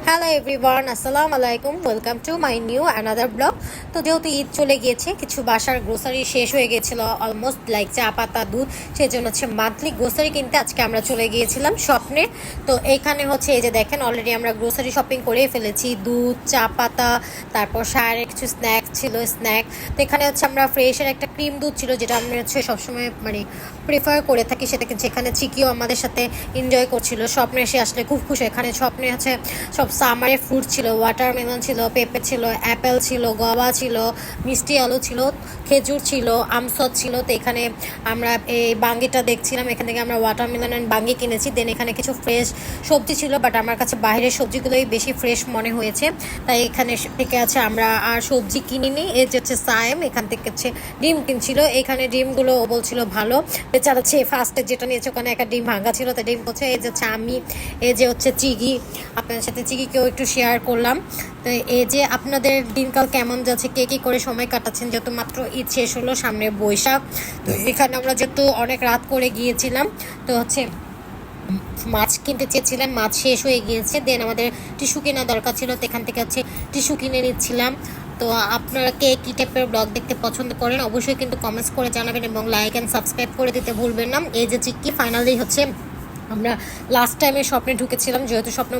Hello everyone, আসসালামু আলাইকুম। Welcome to my new another blog. তো যেহেতু ঈদ চলে গিয়েছে, কিছু বাসার গ্রোসারি শেষ হয়ে গিয়েছিল, অলমোস্ট লাইক চা পাতা দুধ, সেই জন্য হচ্ছে মান্থলি গ্রোসারি কিনতে আজকে আমরা চলে গিয়েছিলাম স্বপ্নে। তো এইখানে হচ্ছে এই যে দেখেন, অলরেডি আমরা গ্রোসারি শপিং করে ফেলেছি। দুধ, চা পাতা, তারপর সারের কিছু স্ন্যাক্স ছিল, তো এখানে হচ্ছে আমরা ফ্রেশের একটা ক্রিম দুধ ছিল, যেটা আমরা হচ্ছে সবসময় মানে প্রেফার করে থাকি, সেটাকে যেখানে চিকিও আমাদের সাথে এনজয় করছিল। স্বপ্নে এসে আসলে খুব খুশি। এখানে স্বপ্নে হচ্ছে সব সামারের ফ্রুট ছিল, ওয়াটারমেলন ছিল, পেঁপে ছিল, অ্যাপেল ছিল, গভা ছিল, মিষ্টি আলু ছিল, খেজুর ছিল, আমসদ ছিল। তো এখানে আমরা এই বাঙ্গিটা দেখছিলাম, এখান থেকে আমরা ওয়াটারমেলন অ্যান্ড বাঙ্গি কিনেছি। দেন এখানে কিছু ফ্রেশ সবজি ছিল, বাট আমার কাছে বাইরের সবজিগুলোই বেশি ফ্রেশ মনে হয়েছে, তাই এখানে থেকে আছে আমরা আর সবজি কিনিনি। এই যে হচ্ছে সায়েম, এখান থেকে হচ্ছে ডিম কিনছিল। এখানে ডিমগুলো ও বলছিল ভালো, বেচারা হচ্ছে ফার্স্টে যেটা নিয়েছে ওখানে একটা ডিম ভাঙা ছিল, তো ডিম বলছে। এই যে হচ্ছে আমি, এই যে হচ্ছে চিগি, আপনাদের সাথে চিকিকেও একটু শেয়ার করলাম। তো এই যে আপনাদের দিনকাল কেমন যাচ্ছে, কে কী করে সময় কাটাচ্ছেন, যেহেতু মাত্র ঈদ শেষ হলো, সামনে বৈশাখ। তো এখানে আমরা যেহেতু অনেক রাত করে গিয়েছিলাম, তো হচ্ছে মাছ কিনতে চেয়েছিলাম, মাছ শেষ হয়ে গিয়েছে। দেন আমাদের টিস্যু কেনা দরকার ছিল, তো এখান থেকে হচ্ছে টিস্যু কিনে নিচ্ছিলাম। তো আপনারা কে কী টাইপের ব্লগ দেখতে পছন্দ করেন অবশ্যই কিন্তু কমেন্টস করে জানাবেন, এবং লাইক অ্যান্ড সাবস্ক্রাইব করে দিতে ভুলবেন না। এই যে চিক্কি ফাইনালি হচ্ছে আমরা লাস্ট টাইমে স্বপ্নে ঢুকেছিলাম, যেহেতু স্বপ্ন